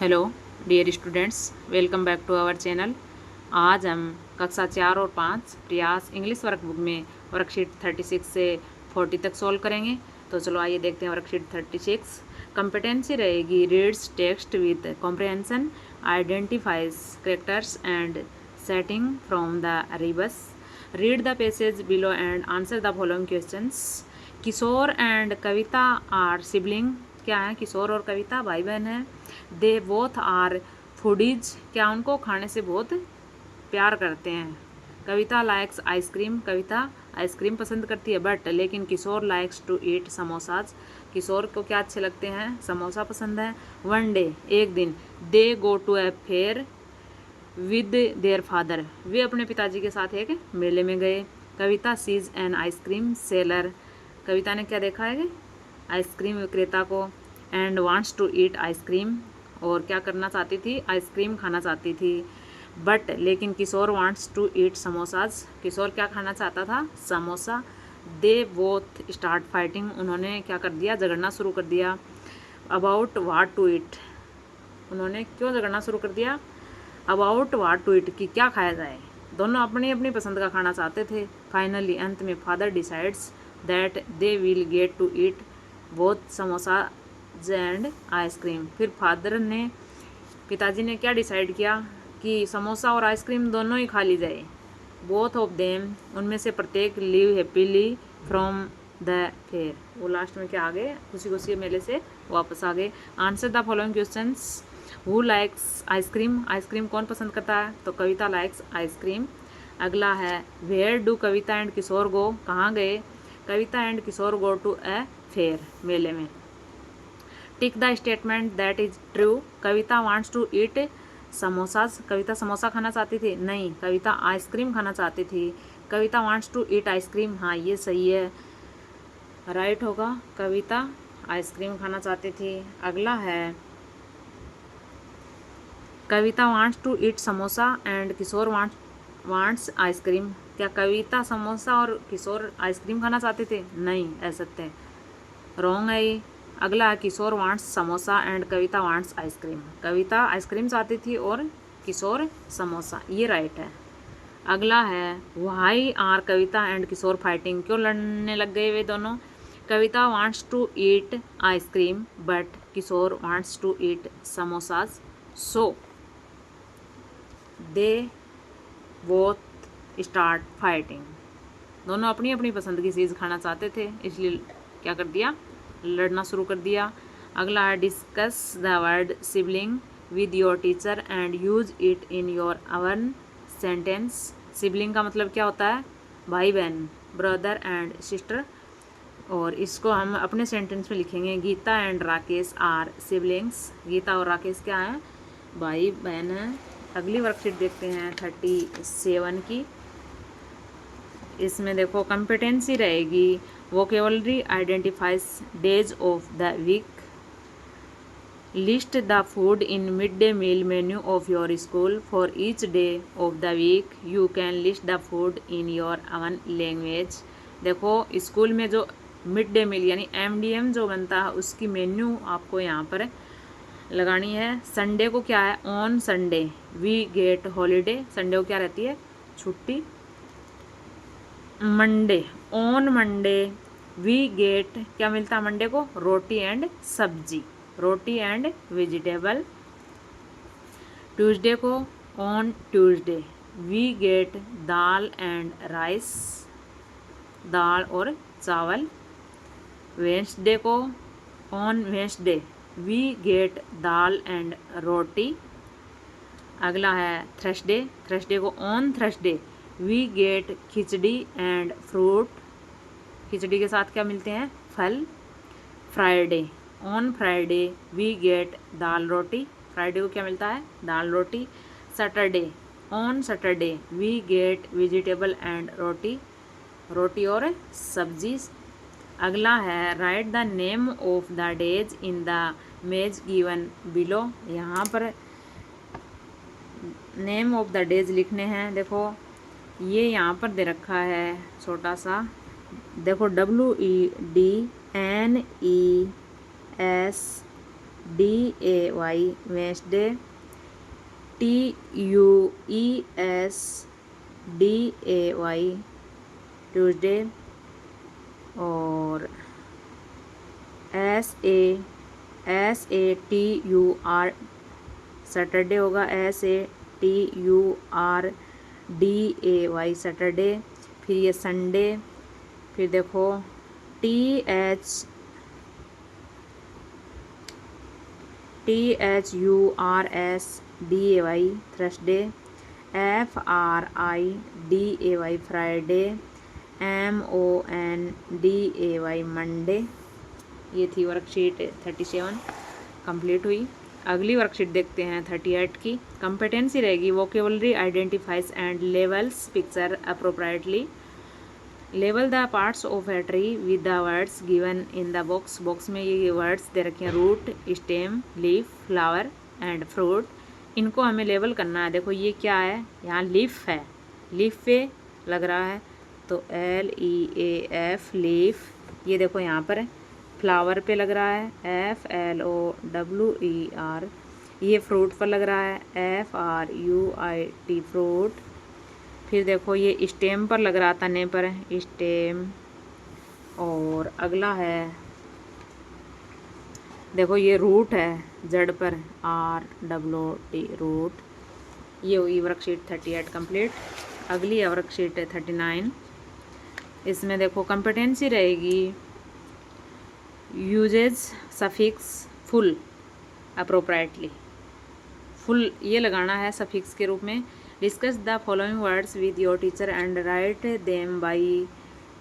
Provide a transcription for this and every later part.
Hello dear students, welcome back to our channel. आज हम कक्षा 4 और 5 प्रयास इंग्लिश वर्कबुक में वर्कशीट 36 से 40 तक सॉल्व करेंगे। तो चलो आइए देखते हैं वर्कशीट 36। कंपिटेंसी रहेगी reads text with comprehension, identifies characters and setting from the rebus, read the passage below and answer the following questions. Kishore and Kavita are sibling. क्या है? किशोर और कविता भाई बहन हैं। They both are foodies. क्या उनको खाने से बहुत प्यार करते हैं। Kavita likes ice cream. Kavita ice cream पसंद करती है बट लेकिन Kishore likes to eat samosas. Kishore को क्या अच्छे लगते हैं? समोसा पसंद है। वन डे एक दिन, they go to a fair with their father. वे अपने पिताजी के साथ एक मेले में गए। Kavita sees an ice cream seller. Kavita ने क्या देखा है? आइसक्रीम विक्रेता को। And wants to eat ice cream. और क्या करना चाहती थी? आइसक्रीम खाना चाहती थी। बट लेकिन Kishore wants to eat samosas. Kishore क्या खाना चाहता था? Samosa. They both start fighting. उन्होंने क्या कर दिया? झगड़ना शुरू कर दिया। About what to eat. उन्होंने क्यों झगड़ना शुरू कर दिया? अबाउट वाट टू ईट, कि क्या खाया जाए। दोनों अपनी अपनी पसंद का खाना चाहते थे। फाइनली अंत में father decides that they will get to eat both samosa and ice cream. फिर फादर ने, पिताजी ने क्या डिसाइड किया कि समोसा और आइसक्रीम दोनों ही खा ली जाए। बोथ ऑफ देम, उनमें से प्रत्येक, live happily from the fair. वो लास्ट में क्या आ गए? खुशी खुशी मेले से वापस आ गए। Answer the following questions. Who likes ice cream. Ice cream कौन पसंद करता है? तो कविता लाइक्स आइसक्रीम। अगला है where do Kavita and Kishore go. कहाँ गए? Kavita and Kishore go to a fair, मेले में। Tick the statement that is true. Kavita wants to eat samosas. Kavita samosa खाना चाहती थी? नहीं, कविता आइसक्रीम खाना चाहती थी। Kavita wants to eat ice cream. हाँ, ये सही है, राइट होगा। कविता आइसक्रीम खाना चाहती थी। अगला है Kavita wants to eat samosa and Kishore wants ice cream. क्या कविता समोसा और किशोर आइसक्रीम खाना चाहते थे? नहीं, असत्य है, रॉन्ग है ये। अगला है Kishore wants samosa and Kavita wants ice cream. Kavita ice cream चाहती थी और किशोर समोसा, ये राइट है। अगला है why are Kavita and Kishore fighting. क्यों लड़ने लग गए वे दोनों? Kavita wants to eat ice cream but Kishore wants to eat samosas, so they both start fighting. दोनों अपनी अपनी पसंद की चीज़ खाना चाहते थे, इसलिए क्या कर दिया? लड़ना शुरू कर दिया। अगला है discuss the word sibling with your teacher and use it in your own sentence. Sibling का मतलब क्या होता है? भाई बहन, ब्रदर एंड सिस्टर। और इसको हम अपने सेंटेंस में लिखेंगे। Geeta and Rakesh are siblings. Geeta और राकेश क्या हैं? भाई बहन हैं। अगली वर्कशीट देखते हैं 37 की। इसमें देखो कंपिटेंसी रहेगी vocabulary identifies days of the week, list the food in mid day meal menu of your school for each day of the week, you can list the food in your own language. देखो school में जो mid day मील यानी MDM जो बनता है उसकी menu आपको यहाँ पर लगानी है। संडे को क्या है? On Sunday we get holiday. Sunday को क्या रहती है? छुट्टी। Monday, on Monday we get, क्या मिलता है मंडे को? Roti and sabzi, roti and vegetable. Tuesday को on Tuesday we get dal and rice, दाल और चावल। वेंसडे को on Wednesday we get dal and roti. अगला है थर्सडे, थर्सडे को on Thursday we get khichdi and fruit. Khichdi के साथ क्या मिलते हैं? फल। Friday, on Friday we get dal roti. Friday को क्या मिलता है? दाल रोटी। Saturday, on Saturday we get vegetable and roti, रोटी और सब्जी। अगला है write the name of the days in the maze given below. यहाँ पर नेम ऑफ द डेज लिखने हैं। देखो ये यहाँ पर दे रखा है छोटा सा, देखो WEDNES DAY Wednesday, TUESDAY Tuesday, और SATUR सैटरडे होगा, SATURDAY सैटरडे। फिर ये संडे, फिर देखो THURSDAY Thursday, FRIDAY Friday, MONDAY Monday. ये थी वर्कशीट 37 कंप्लीट हुई। अगली वर्कशीट देखते हैं 38 की। कंपेटेंसी रहेगी vocabulary identifies and labels picture appropriately. लेवल the parts of a tree with the words given in the box. Box में ये वर्ड्स दे रखे हैं, root, stem, leaf, flower and fruit. इनको हमें लेवल करना है। देखो ये क्या है, यहाँ लीफ है, लीफ पे लग रहा है तो LEAF लीफ। ये देखो यहाँ पर फ्लावर पे लग रहा है FLOWER। ये फ्रूट पर लग रहा है FRUIT फ्रूट। फिर देखो ये स्टेम पर लग रहा, तने पर स्टेम। और अगला है देखो ये रूट है, जड़ पर ROOT रूट। ये हुई वर्कशीट 38 कंप्लीट। अगली है वर्कशीट 39। इसमें देखो कंपेटेंसी रहेगी uses suffix ful appropriately. Ful ये लगाना है सफिक्स के रूप में। Discuss the following words with your teacher and write them by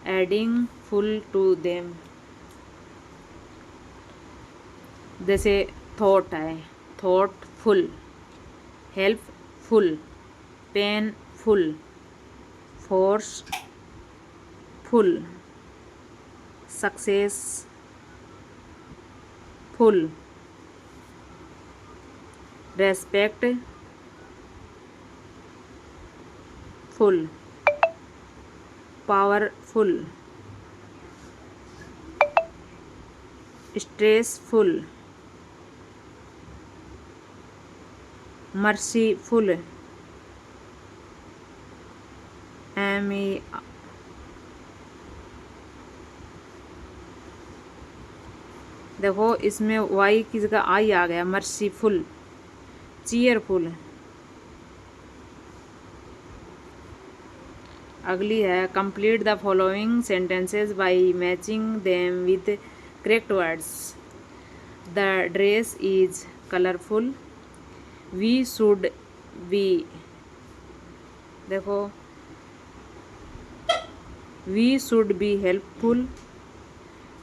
adding ful to them. जैसे थॉट है, thoughtful, helpful, painful, forceful, successful, respectful, powerful, stressful, merciful, देखो इसमें वाई की जगह आई आ गया, मर्सीफुल, चीयरफुल। अगली है complete the following sentences by matching them with correct words. The dress is colourful, we should be, देखो we should be helpful,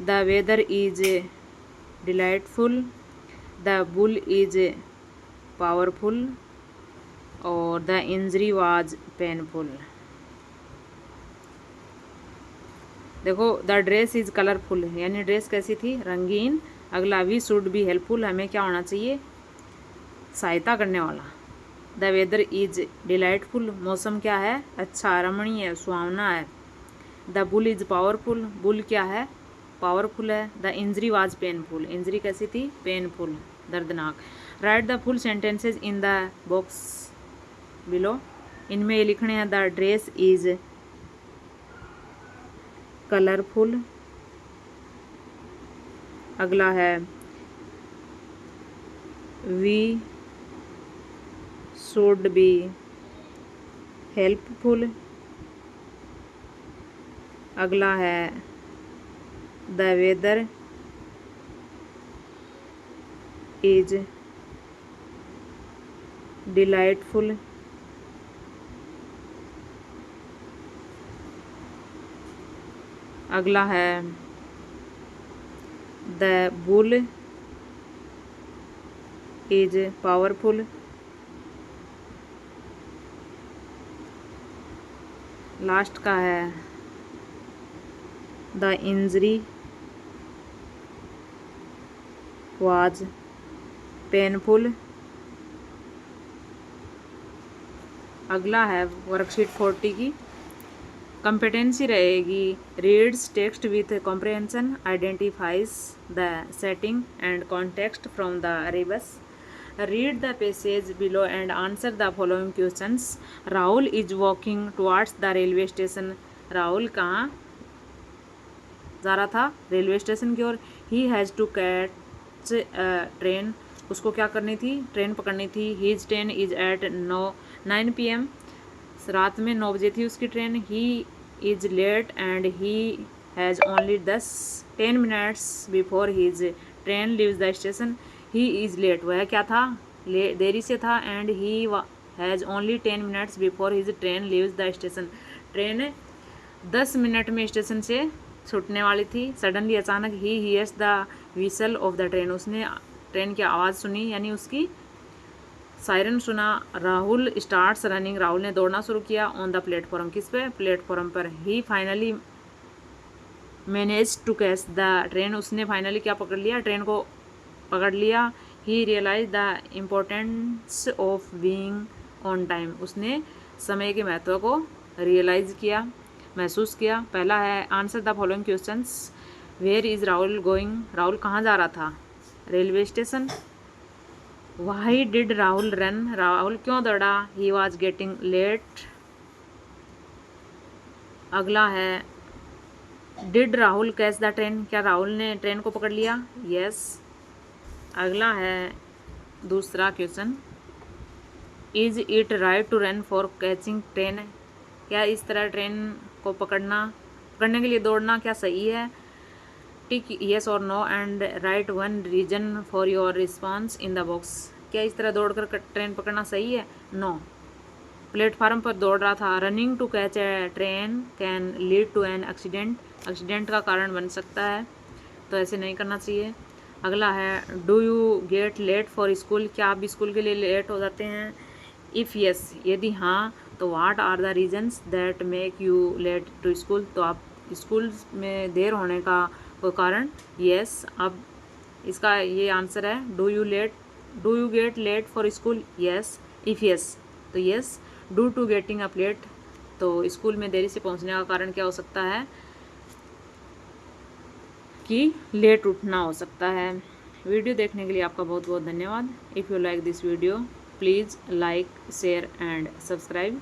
the weather is delightful, the bull is powerful, और the injury was painful. देखो the dress is colourful यानी dress कैसी थी, रंगीन। अगला we should be helpful, हमें क्या होना चाहिए, सहायता करने वाला। द वेदर इज डिलाइटफुल, मौसम क्या है, अच्छा, रमणीय, सुहावना है। The bull is powerful, bull क्या है, पावरफुल है। The injury was painful, injury कैसी थी, पेनफुल, दर्दनाक। Right the full sentences in the box below. इनमें ये लिखने हैं द ड्रेस इज कलरफुल। अगला है वी शुड बी हेल्पफुल। अगला है द वेदर इज डिलाइटफुल। अगला है the bull is powerful. Last का है द इंजरी वाज पेनफुल। अगला है वर्कशीट 40 की। कंपिटेंसी रहेगी reads text with comprehension, identifies the setting and context from the rebus, read the passage below and answer the following questions. Rahul is walking towards the railway station. Rahul कहाँ जा रहा था? Railway station की ओर। He has to catch train. उसको क्या करनी थी? ट्रेन पकड़नी थी। His train is at 9 PM। रात में 9 बजे थी उसकी ट्रेन। He is late and he has only 10 minutes before his train leaves the station. He is late, वह क्या था? देरी से था। And he has only 10 minutes before his train leaves the station. Train 10 minute में स्टेशन से छूटने वाली थी। सडनली, अचानक, he hears the whistle of the train. उसने ट्रेन की आवाज़ सुनी, यानी उसकी सायरन सुना। Rahul starts running. राहुल ने दौड़ना शुरू किया। ऑन द प्लेटफॉर्म, किस पे? प्लेटफॉर्म पर। He finally manage to catch the train. उसने फाइनली क्या पकड़ लिया? ट्रेन को पकड़ लिया। He realize the importance of being on time. उसने समय के महत्व को रियलाइज किया, महसूस किया। पहला है answer the following questions. Where is Rahul going? Rahul कहाँ जा रहा था? Railway station. Why did Rahul run? Rahul क्यों दौड़ा? He was getting late. अगला है did Rahul catch the train? क्या राहुल ने ट्रेन को पकड़ लिया? यस। अगला है दूसरा question, is it right to run for catching train? क्या इस तरह ट्रेन को पकड़ने के लिए दौड़ना क्या सही है? टिक येस और no and write one reason for your response in the box. क्या इस तरह दौड़कर ट्रेन पकड़ना सही है? नो। प्लेटफार्म पर दौड़ रहा था। Running to catch a train can lead to an accident. Accident का कारण बन सकता है, तो ऐसे नहीं करना चाहिए। अगला है do you get late for school? क्या आप स्कूल के लिए लेट हो जाते हैं? इफ़ यस, यदि हाँ, तो what are the reasons that make you late to school? तो आप स्कूल में देर होने का कोई कारण? यस। अब इसका ये आंसर है do you get late for school? Yes. If yes, तो yes. Due to getting up late, तो स्कूल में देरी से पहुंचने का कारण क्या हो सकता है? कि लेट उठना हो सकता है। वीडियो देखने के लिए आपका बहुत बहुत धन्यवाद। If you like this video, please like, share and subscribe.